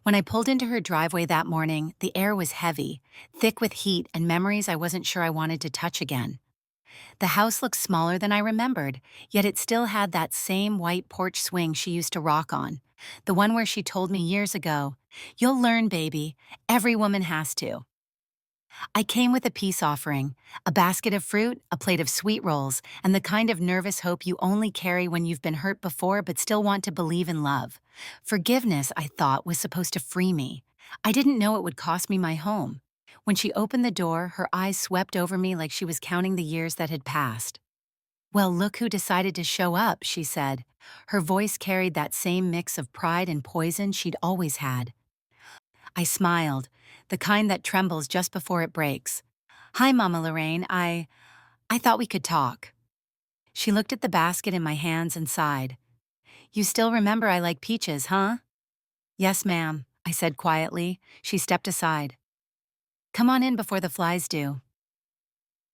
When I pulled into her driveway that morning, the air was heavy, thick with heat and memories I wasn't sure I wanted to touch again. The house looked smaller than I remembered, yet it still had that same white porch swing she used to rock on. The one where she told me years ago, "You'll learn, baby. Every woman has to." I came with a peace offering, a basket of fruit, a plate of sweet rolls, and the kind of nervous hope you only carry when you've been hurt before but still want to believe in love. Forgiveness, I thought, was supposed to free me. I didn't know it would cost me my home. When she opened the door, her eyes swept over me like she was counting the years that had passed. "Well, look who decided to show up," she said. Her voice carried that same mix of pride and poison she'd always had. I smiled, the kind that trembles just before it breaks. "Hi, Mama Lorraine, I thought we could talk." She looked at the basket in my hands and sighed. "You still remember I like peaches, huh?" "Yes, ma'am," I said quietly. She stepped aside. "Come on in before the flies do."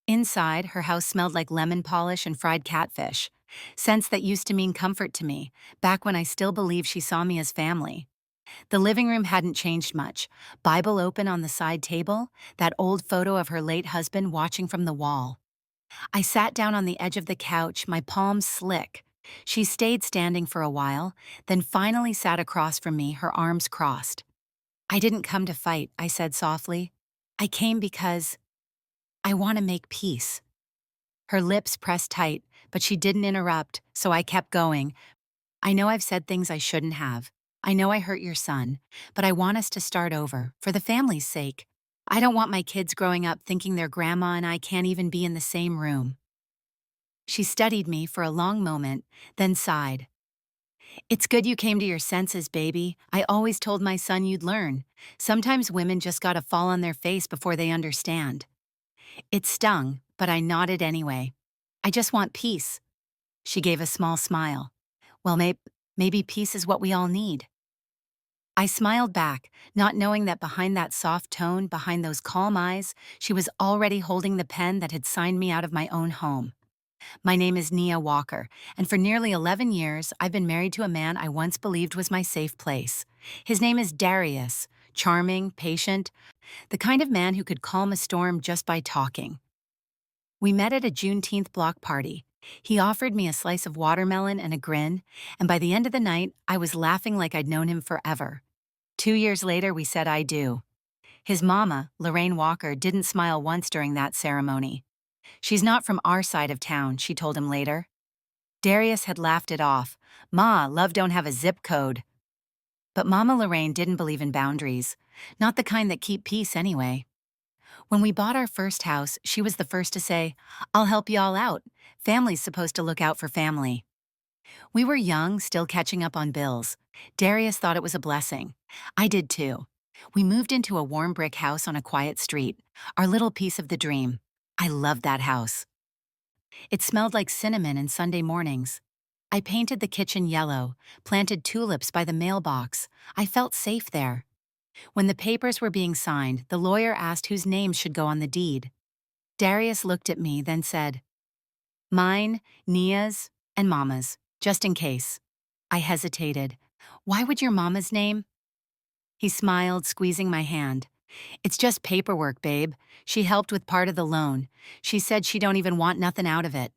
Inside, her house smelled like lemon polish and fried catfish, scents that used to mean comfort to me, back when I still believed she saw me as family. The living room hadn't changed much. Bible open on the side table, that old photo of her late husband watching from the wall. I sat down on the edge of the couch, my palms slick. She stayed standing for a while, then finally sat across from me, her arms crossed. "I didn't come to fight," I said softly. "I came because I want to make peace." Her lips pressed tight, but she didn't interrupt, so I kept going. "I know I've said things I shouldn't have. I know I hurt your son, but I want us to start over, for the family's sake. I don't want my kids growing up thinking their grandma and I can't even be in the same room." She studied me for a long moment, then sighed. "It's good you came to your senses, baby. I always told my son you'd learn. Sometimes women just gotta fall on their face before they understand." It stung, but I nodded anyway. "I just want peace." She gave a small smile. "Well, maybe peace is what we all need." I smiled back, not knowing that behind that soft tone, behind those calm eyes, she was already holding the pen that had signed me out of my own home. My name is Nia Walker, and for nearly 11 years, I've been married to a man I once believed was my safe place. His name is Darius, charming, patient, the kind of man who could calm a storm just by talking. We met at a Juneteenth block party. He offered me a slice of watermelon and a grin, and by the end of the night, I was laughing like I'd known him forever. 2 years later, we said I do. His mama, Lorraine Walker, didn't smile once during that ceremony. "She's not from our side of town," she told him later. Darius had laughed it off. "Ma, love don't have a zip code." But Mama Lorraine didn't believe in boundaries. Not the kind that keep peace anyway. When we bought our first house, she was the first to say, "I'll help y'all out. Family's supposed to look out for family." We were young, still catching up on bills. Darius thought it was a blessing. I did too. We moved into a warm brick house on a quiet street, our little piece of the dream. I loved that house. It smelled like cinnamon and Sunday mornings. I painted the kitchen yellow, planted tulips by the mailbox. I felt safe there. When the papers were being signed, the lawyer asked whose names should go on the deed. Darius looked at me, then said, "Mine, Nia's, and Mama's, just in case." I hesitated. "Why would your mama's name?" He smiled, squeezing my hand. "It's just paperwork, babe. She helped with part of the loan. She said she don't even want nothing out of it."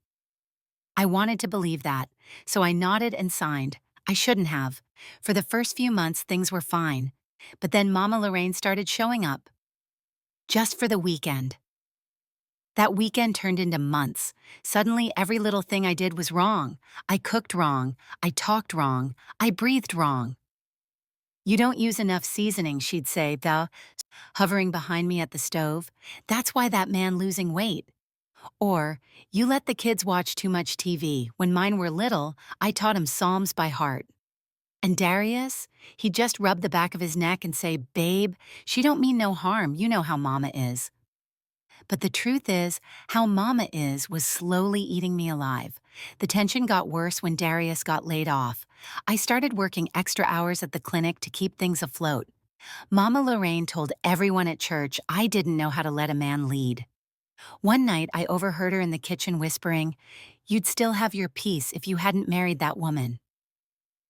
I wanted to believe that, so I nodded and signed. I shouldn't have. For the first few months, things were fine. But then Mama Lorraine started showing up. Just for the weekend. That weekend turned into months. Suddenly, every little thing I did was wrong. I cooked wrong. I talked wrong. I breathed wrong. "You don't use enough seasoning," she'd say, though, hovering behind me at the stove. "That's why that man losing weight." Or, "You let the kids watch too much TV. When mine were little, I taught 'em Psalms by heart." And Darius, he'd just rub the back of his neck and say, "Babe, she don't mean no harm. You know how Mama is." But the truth is, how Mama is was slowly eating me alive. The tension got worse when Darius got laid off. I started working extra hours at the clinic to keep things afloat. Mama Lorraine told everyone at church I didn't know how to let a man lead. One night, I overheard her in the kitchen whispering, "You'd still have your peace if you hadn't married that woman."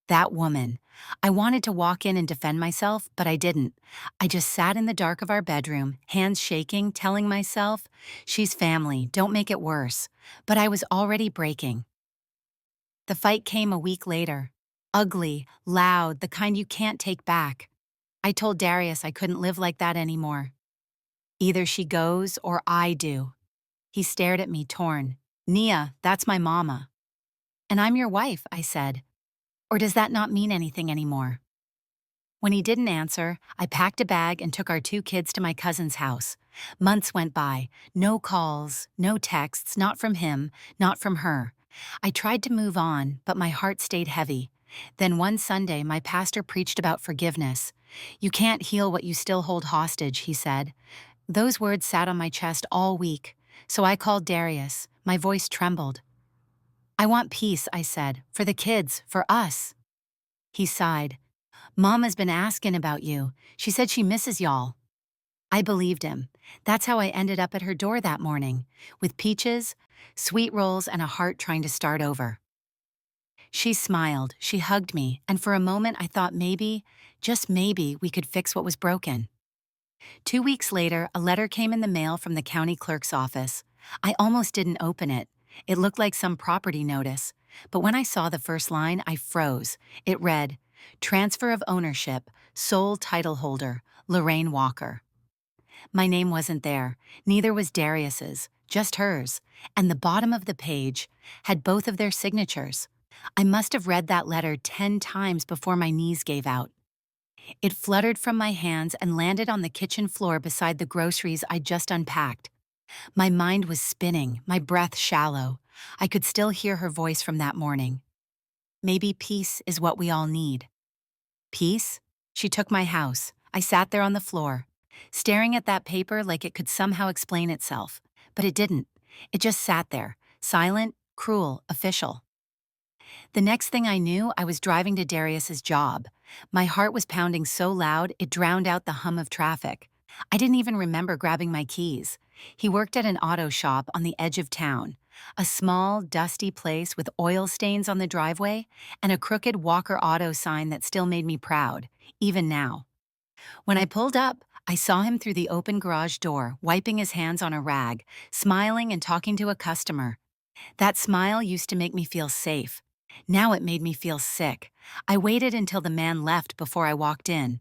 That woman. I wanted to walk in and defend myself, but I didn't. I just sat in the dark of our bedroom, hands shaking, telling myself, she's family, don't make it worse. But I was already breaking. The fight came a week later. Ugly, loud, the kind you can't take back. I told Darius I couldn't live like that anymore. Either she goes or I do. He stared at me, torn. Nia, that's my mama. And I'm your wife, I said. Or does that not mean anything anymore? When he didn't answer, I packed a bag and took our two kids to my cousin's house. Months went by, no calls, no texts, not from him, not from her. I tried to move on, but my heart stayed heavy. Then one Sunday, my pastor preached about forgiveness. You can't heal what you still hold hostage, he said. Those words sat on my chest all week, so I called Darius. My voice trembled. I want peace, I said, for the kids, for us. He sighed. Mama's been asking about you. She said she misses y'all. I believed him. That's how I ended up at her door that morning, with peaches, sweet rolls, and a heart trying to start over. She smiled, she hugged me, and for a moment I thought maybe, just maybe, we could fix what was broken. 2 weeks later, a letter came in the mail from the county clerk's office. I almost didn't open it. It looked like some property notice. But when I saw the first line, I froze. It read, Transfer of ownership, sole title holder, Lorraine Walker. My name wasn't there, neither was Darius's, just hers, and the bottom of the page had both of their signatures. I must have read that letter 10 times before my knees gave out. It fluttered from my hands and landed on the kitchen floor beside the groceries I'd just unpacked. My mind was spinning, my breath shallow. I could still hear her voice from that morning. Maybe peace is what we all need. Peace? She took my house. I sat there on the floor, staring at that paper like it could somehow explain itself. But it didn't. It just sat there, silent, cruel, official. The next thing I knew, I was driving to Darius's job. My heart was pounding so loud it drowned out the hum of traffic. I didn't even remember grabbing my keys. He worked at an auto shop on the edge of town, a small, dusty place with oil stains on the driveway and a crooked Walker Auto sign that still made me proud, even now. When I pulled up, I saw him through the open garage door, wiping his hands on a rag, smiling and talking to a customer. That smile used to make me feel safe. Now it made me feel sick. I waited until the man left before I walked in.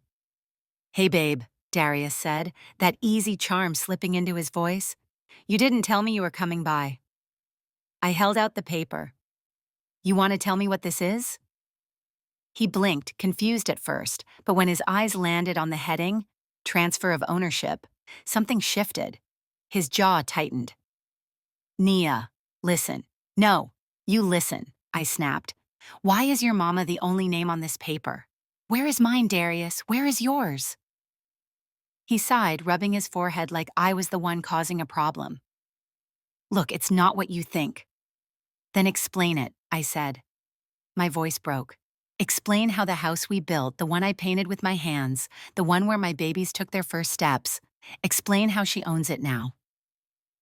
Hey babe, Darius said, that easy charm slipping into his voice. You didn't tell me you were coming by. I held out the paper. You want to tell me what this is? He blinked, confused at first, but when his eyes landed on the heading, Transfer of Ownership, something shifted. His jaw tightened. Nia, listen. No, you listen, I snapped. Why is your mama the only name on this paper? Where is mine, Darius? Where is yours? He sighed, rubbing his forehead like I was the one causing a problem. Look, it's not what you think. Then explain it, I said. My voice broke. Explain how the house we built, the one I painted with my hands, the one where my babies took their first steps, explain how she owns it now.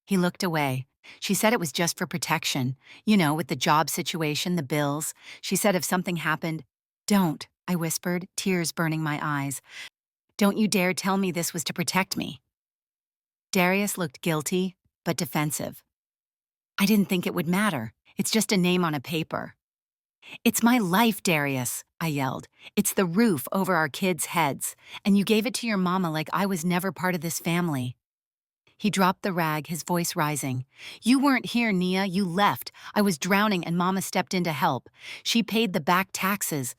He looked away. She said it was just for protection. You know, with the job situation, the bills. She said if something happened, don't, I whispered, tears burning my eyes. Don't you dare tell me this was to protect me. Darius looked guilty, but defensive. I didn't think it would matter. It's just a name on a paper. It's my life, Darius, I yelled. It's the roof over our kids' heads, and you gave it to your mama like I was never part of this family. He dropped the rag, his voice rising. You weren't here, Nia, you left. I was drowning and Mama stepped in to help. She paid the back taxes.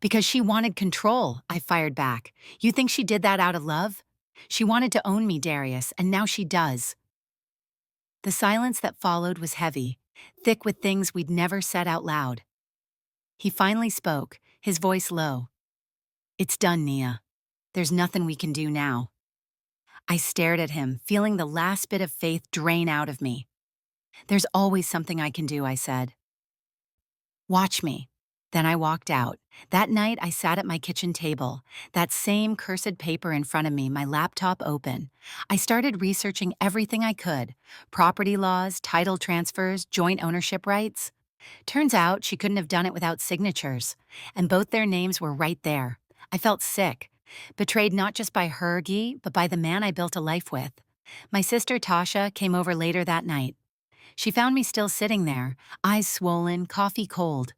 Because she wanted control, I fired back. You think she did that out of love? She wanted to own me, Darius, and now she does. The silence that followed was heavy, thick with things we'd never said out loud. He finally spoke, his voice low. It's done, Nia. There's nothing we can do now. I stared at him, feeling the last bit of faith drain out of me. There's always something I can do, I said. Watch me. Then I walked out. That night, I sat at my kitchen table, that same cursed paper in front of me, my laptop open. I started researching everything I could: property laws, title transfers, joint ownership rights. Turns out she couldn't have done it without signatures, and both their names were right there. I felt sick, betrayed not just by her, Guy, but by the man I built a life with. My sister Tasha came over later that night. She found me still sitting there, eyes swollen, coffee cold.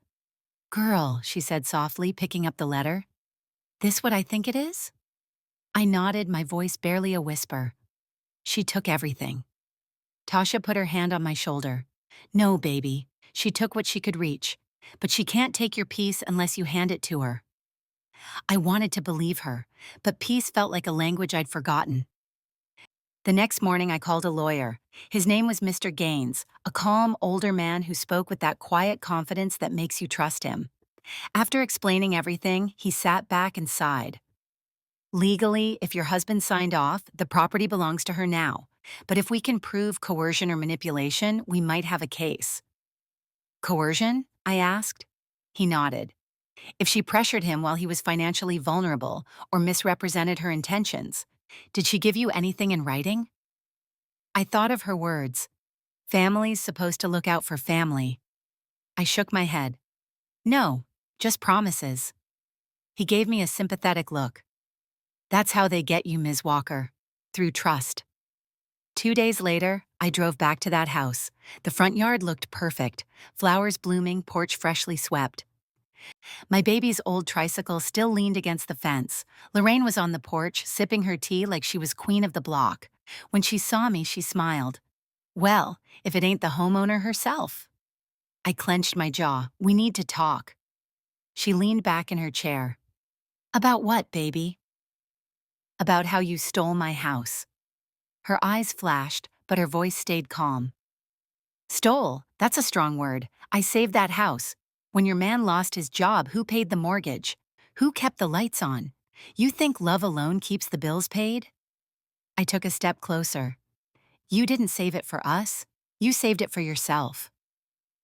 "Girl," she said softly, picking up the letter. "This what I think it is?" I nodded, my voice barely a whisper. She took everything. Tasha put her hand on my shoulder. "No, baby. She took what she could reach. But she can't take your peace unless you hand it to her." I wanted to believe her, but peace felt like a language I'd forgotten. The next morning, I called a lawyer. His name was Mr. Gaines, a calm, older man who spoke with that quiet confidence that makes you trust him. After explaining everything, he sat back and sighed. "Legally, if your husband signed off, the property belongs to her now. But if we can prove coercion or manipulation, we might have a case." "Coercion?" I asked. He nodded. "If she pressured him while he was financially vulnerable or misrepresented her intentions. Did she give you anything in writing?" I thought of her words. Family's supposed to look out for family. I shook my head. "No, just promises." He gave me a sympathetic look. "That's how they get you, Ms. Walker. Through trust." 2 days later, I drove back to that house. The front yard looked perfect, flowers blooming, porch freshly swept. My baby's old tricycle still leaned against the fence. Lorraine was on the porch, sipping her tea like she was queen of the block. When she saw me, she smiled. "Well, if it ain't the homeowner herself." I clenched my jaw. "We need to talk." She leaned back in her chair. "About what, baby?" "About how you stole my house." Her eyes flashed, but her voice stayed calm. "Stole? That's a strong word. I saved that house. When your man lost his job, who paid the mortgage? Who kept the lights on? You think love alone keeps the bills paid?" I took a step closer. "You didn't save it for us. You saved it for yourself."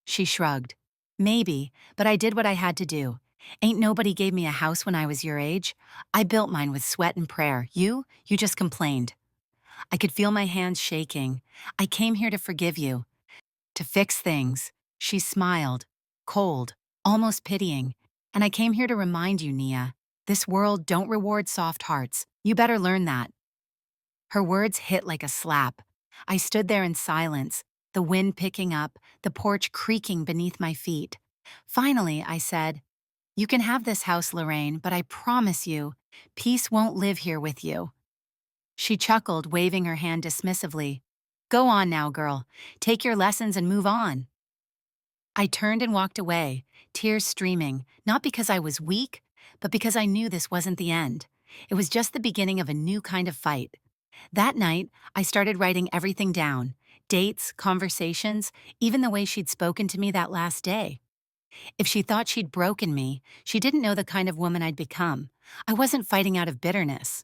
She shrugged. "Maybe, but I did what I had to do. Ain't nobody gave me a house when I was your age. I built mine with sweat and prayer. You just complained." I could feel my hands shaking. "I came here to forgive you. To fix things." She smiled, cold, almost pitying. "And I came here to remind you, Nia, this world don't reward soft hearts. You better learn that." Her words hit like a slap. I stood there in silence, the wind picking up, the porch creaking beneath my feet. Finally, I said, "You can have this house, Lorraine, but I promise you, peace won't live here with you." She chuckled, waving her hand dismissively. "Go on now, girl. Take your lessons and move on." I turned and walked away, tears streaming, not because I was weak, but because I knew this wasn't the end. It was just the beginning of a new kind of fight. That night, I started writing everything down: dates, conversations, even the way she'd spoken to me that last day. If she thought she'd broken me, she didn't know the kind of woman I'd become. I wasn't fighting out of bitterness.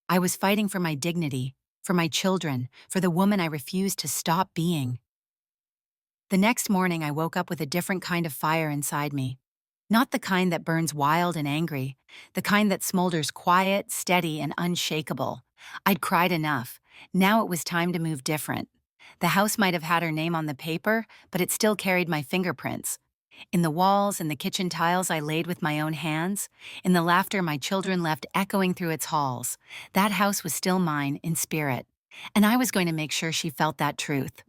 I was fighting for my dignity, for my children, for the woman I refused to stop being. The next morning, I woke up with a different kind of fire inside me. Not the kind that burns wild and angry, the kind that smolders quiet, steady, and unshakable. I'd cried enough. Now it was time to move different. The house might have had her name on the paper, but it still carried my fingerprints. In the walls and the kitchen tiles I laid with my own hands, in the laughter my children left echoing through its halls, that house was still mine in spirit. And I was going to make sure she felt that truth.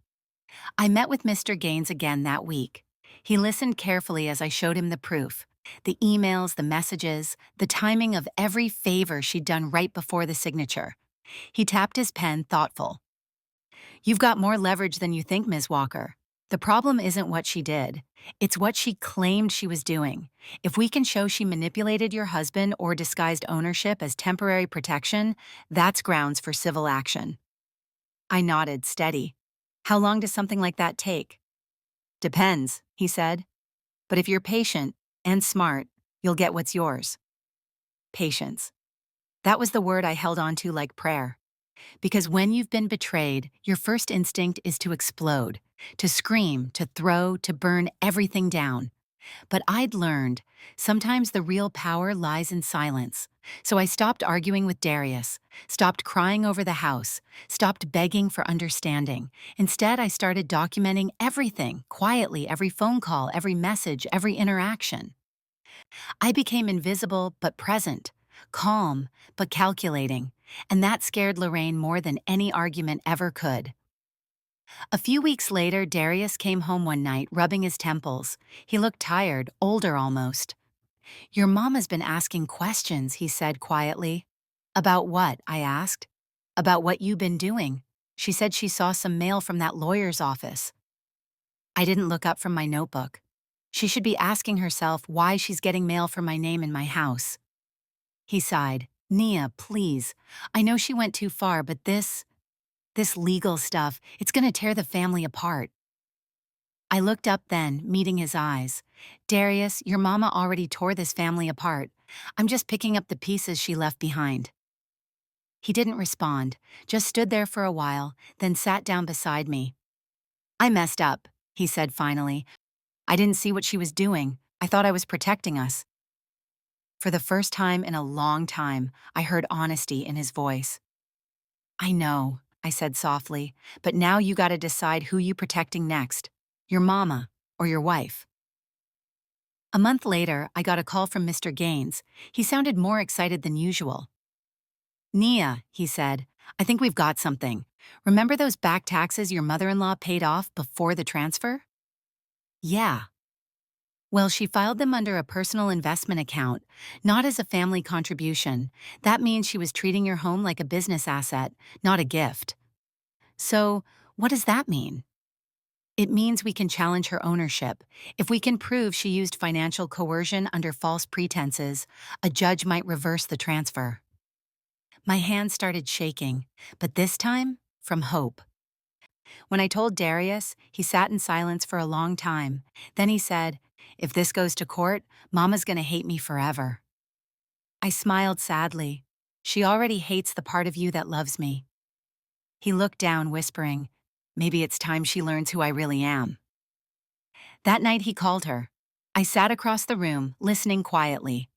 I met with Mr. Gaines again that week. He listened carefully as I showed him the proof: the emails, the messages, the timing of every favor she'd done right before the signature. He tapped his pen, thoughtful. "You've got more leverage than you think, Ms. Walker. The problem isn't what she did. It's what she claimed she was doing. If we can show she manipulated your husband or disguised ownership as temporary protection, that's grounds for civil action." I nodded, steady. "How long does something like that take?" "Depends," he said. "But if you're patient and smart, you'll get what's yours." Patience. That was the word I held on to like prayer. Because when you've been betrayed, your first instinct is to explode, to scream, to throw, to burn everything down. But I'd learned, sometimes the real power lies in silence. So I stopped arguing with Darius, stopped crying over the house, stopped begging for understanding. Instead, I started documenting everything, quietly, every phone call, every message, every interaction. I became invisible but present, calm but calculating, and that scared Lorraine more than any argument ever could. A few weeks later, Darius came home one night, rubbing his temples. He looked tired, older almost. "Your mama's been asking questions," he said quietly. "About what?" I asked. "About what you've been doing. She said she saw some mail from that lawyer's office." I didn't look up from my notebook. She should be asking herself why she's getting mail from my name in my house. He sighed. "Nia, please. I know she went too far, but this legal stuff, it's gonna tear the family apart." I looked up then, meeting his eyes. "Darius, your mama already tore this family apart. I'm just picking up the pieces she left behind." He didn't respond, just stood there for a while, then sat down beside me. "I messed up," he said finally. "I didn't see what she was doing. I thought I was protecting us." For the first time in a long time, I heard honesty in his voice. "I know," I said softly, "but now you gotta decide who you protecting next. Your mama or your wife." A month later, I got a call from Mr. Gaines. He sounded more excited than usual. "Nia," he said, "I think we've got something. Remember those back taxes your mother-in-law paid off before the transfer?" "Yeah." "Well, she filed them under a personal investment account, not as a family contribution. That means she was treating your home like a business asset, not a gift." "So, what does that mean?" "It means we can challenge her ownership. If we can prove she used financial coercion under false pretenses, a judge might reverse the transfer." My hand started shaking, but this time, from hope. When I told Darius, he sat in silence for a long time. Then he said, "If this goes to court, Mama's gonna hate me forever." I smiled sadly. "She already hates the part of you that loves me." He looked down, whispering, "Maybe it's time she learns who I really am." That night he called her. I sat across the room, listening quietly.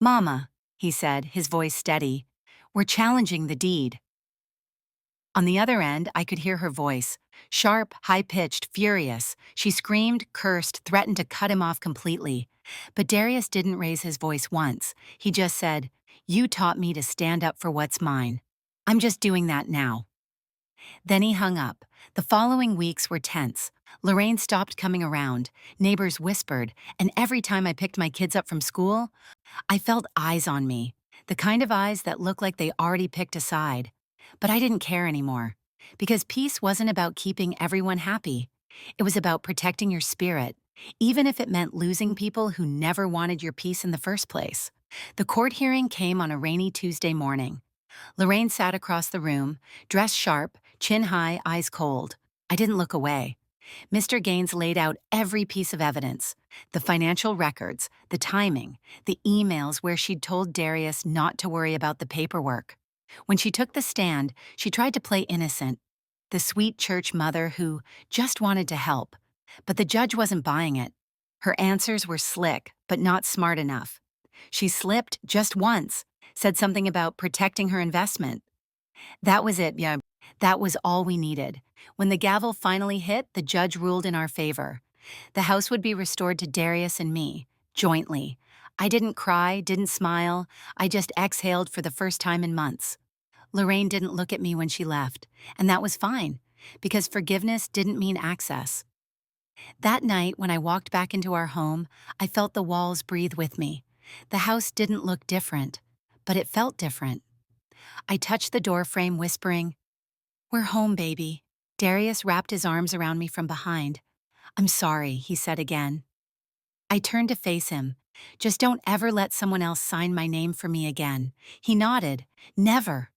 "Mama," he said, his voice steady, "we're challenging the deed." On the other end, I could hear her voice, sharp, high-pitched, furious. She screamed, cursed, threatened to cut him off completely. But Darius didn't raise his voice once. He just said, "You taught me to stand up for what's mine. I'm just doing that now." Then he hung up. The following weeks were tense. Lorraine stopped coming around. Neighbors whispered, and every time I picked my kids up from school, I felt eyes on me, the kind of eyes that looked like they already picked a side. But I didn't care anymore, because peace wasn't about keeping everyone happy. It was about protecting your spirit, even if it meant losing people who never wanted your peace in the first place. The court hearing came on a rainy Tuesday morning. Lorraine sat across the room, dressed sharp, chin high, eyes cold. I didn't look away. Mr. Gaines laid out every piece of evidence: the financial records, the timing, the emails where she'd told Darius not to worry about the paperwork. When she took the stand, she tried to play innocent, the sweet church mother who just wanted to help. But the judge wasn't buying it. Her answers were slick, but not smart enough. She slipped just once, said something about protecting her investment. That was it, yeah. That was all we needed. When the gavel finally hit, the judge ruled in our favor. The house would be restored to Darius and me, jointly. I didn't cry, didn't smile. I just exhaled for the first time in months. Lorraine didn't look at me when she left, and that was fine, because forgiveness didn't mean access. That night, when I walked back into our home, I felt the walls breathe with me. The house didn't look different, but it felt different. I touched the door frame, whispering, "We're home, baby." Darius wrapped his arms around me from behind. "I'm sorry," he said again. I turned to face him. "Just don't ever let someone else sign my name for me again." He nodded. "Never."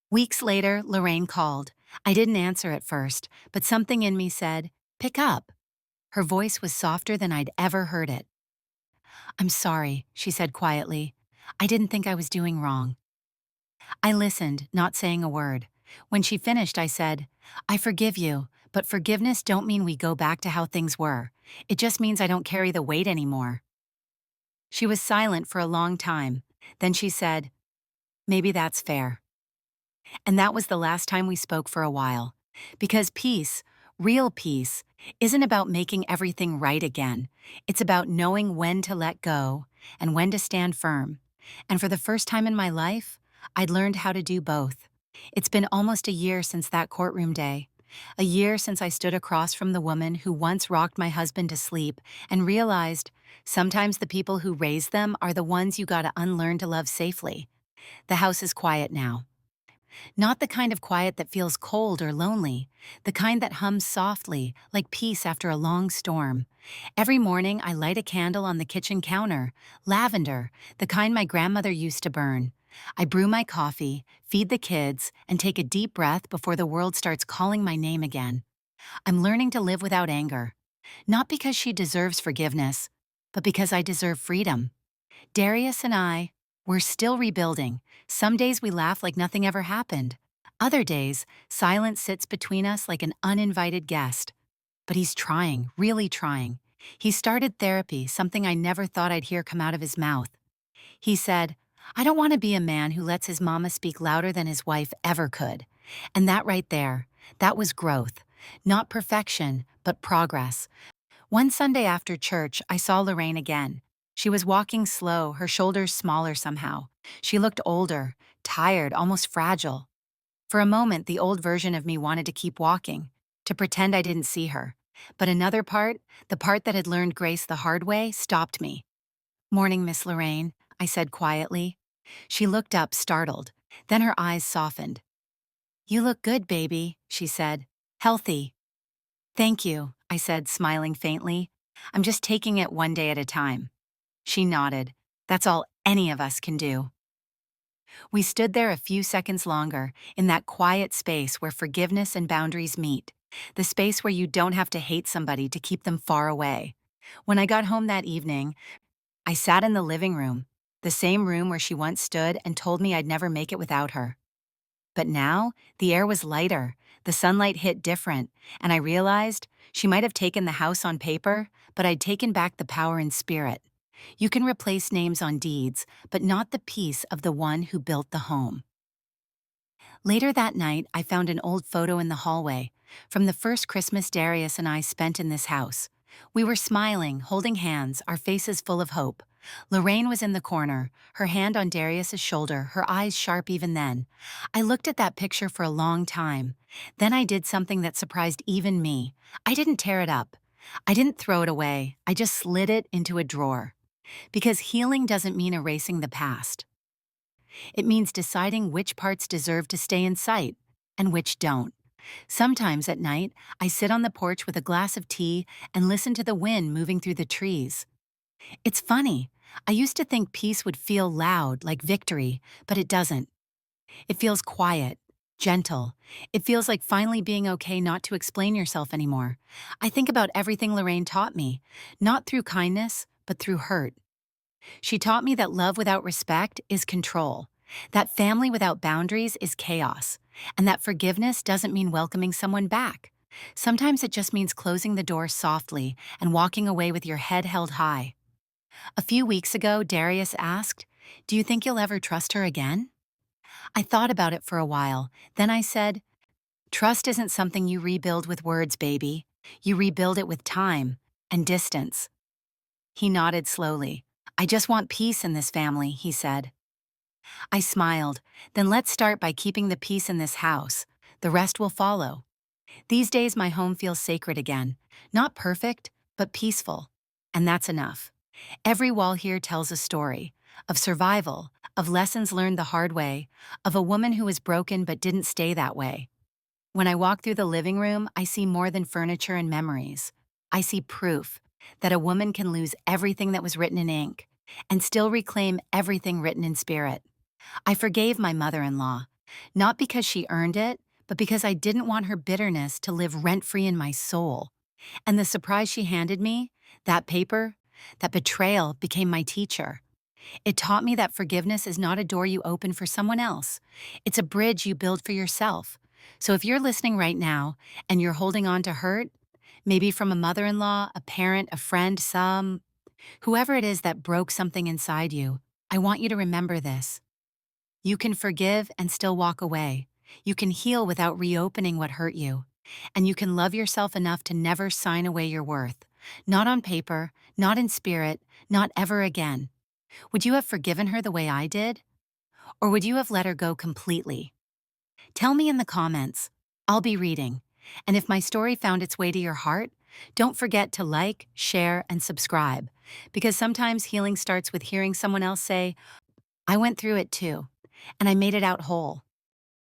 Weeks later, Lorraine called. I didn't answer at first, but something in me said, "Pick up." Her voice was softer than I'd ever heard it. "I'm sorry," she said quietly. "I didn't think I was doing wrong." I listened, not saying a word. When she finished, I said, "I forgive you, but forgiveness don't mean we go back to how things were. It just means I don't carry the weight anymore." She was silent for a long time. Then she said, "Maybe that's fair." And that was the last time we spoke for a while. Because peace, real peace, isn't about making everything right again. It's about knowing when to let go and when to stand firm. And for the first time in my life, I'd learned how to do both. It's been almost a year since that courtroom day. A year since I stood across from the woman who once rocked my husband to sleep and realized sometimes the people who raise them are the ones you gotta unlearn to love safely. The house is quiet now. Not the kind of quiet that feels cold or lonely, the kind that hums softly, like peace after a long storm. Every morning, I light a candle on the kitchen counter, lavender, the kind my grandmother used to burn. I brew my coffee, feed the kids, and take a deep breath before the world starts calling my name again. I'm learning to live without anger, not because she deserves forgiveness, but because I deserve freedom. Darius and I, we're still rebuilding. Some days we laugh like nothing ever happened. Other days, silence sits between us like an uninvited guest. But he's trying, really trying. He started therapy, something I never thought I'd hear come out of his mouth. He said, "I don't want to be a man who lets his mama speak louder than his wife ever could." And that right there, that was growth. Not perfection, but progress. One Sunday after church, I saw Lorraine again. She was walking slow, her shoulders smaller somehow. She looked older, tired, almost fragile. For a moment, the old version of me wanted to keep walking, to pretend I didn't see her. But another part, the part that had learned grace the hard way, stopped me. "Morning, Miss Lorraine," I said quietly. She looked up, startled. Then her eyes softened. "You look good, baby," she said. "Healthy." "Thank you," I said, smiling faintly. "I'm just taking it one day at a time." She nodded. "That's all any of us can do." We stood there a few seconds longer, in that quiet space where forgiveness and boundaries meet, the space where you don't have to hate somebody to keep them far away. When I got home that evening, I sat in the living room, the same room where she once stood and told me I'd never make it without her. But now, the air was lighter, the sunlight hit different, and I realized she might have taken the house on paper, but I'd taken back the power in spirit. You can replace names on deeds, but not the peace of the one who built the home. Later that night, I found an old photo in the hallway from the first Christmas Darius and I spent in this house. We were smiling, holding hands, our faces full of hope. Lorraine was in the corner, her hand on Darius's shoulder, her eyes sharp even then. I looked at that picture for a long time. Then I did something that surprised even me. I didn't tear it up. I didn't throw it away. I just slid it into a drawer. Because healing doesn't mean erasing the past. It means deciding which parts deserve to stay in sight and which don't. Sometimes at night, I sit on the porch with a glass of tea and listen to the wind moving through the trees. It's funny. I used to think peace would feel loud, like victory, but it doesn't. It feels quiet, gentle. It feels like finally being okay not to explain yourself anymore. I think about everything Lorraine taught me, not through kindness, but through hurt. She taught me that love without respect is control, that family without boundaries is chaos, and that forgiveness doesn't mean welcoming someone back. Sometimes it just means closing the door softly and walking away with your head held high. A few weeks ago, Darius asked, "Do you think you'll ever trust her again?" I thought about it for a while. Then I said, "Trust isn't something you rebuild with words, baby. You rebuild it with time and distance." He nodded slowly. "I just want peace in this family," he said. I smiled. "Then let's start by keeping the peace in this house. The rest will follow." These days, my home feels sacred again. Not perfect, but peaceful. And that's enough. Every wall here tells a story of survival, of lessons learned the hard way, of a woman who was broken but didn't stay that way. When I walk through the living room, I see more than furniture and memories. I see proof that a woman can lose everything that was written in ink and still reclaim everything written in spirit. I forgave my mother-in-law, not because she earned it, but because I didn't want her bitterness to live rent-free in my soul. And the surprise she handed me, that paper, that betrayal became my teacher. It taught me that forgiveness is not a door you open for someone else. It's a bridge you build for yourself. So if you're listening right now and you're holding on to hurt, maybe from a mother-in-law, a parent, a friend, whoever it is that broke something inside you, I want you to remember this. You can forgive and still walk away. You can heal without reopening what hurt you. And you can love yourself enough to never sign away your worth. Not on paper, not in spirit, not ever again. Would you have forgiven her the way I did? Or would you have let her go completely? Tell me in the comments. I'll be reading. And if my story found its way to your heart, don't forget to like, share, and subscribe. Because sometimes healing starts with hearing someone else say, I went through it too, and I made it out whole.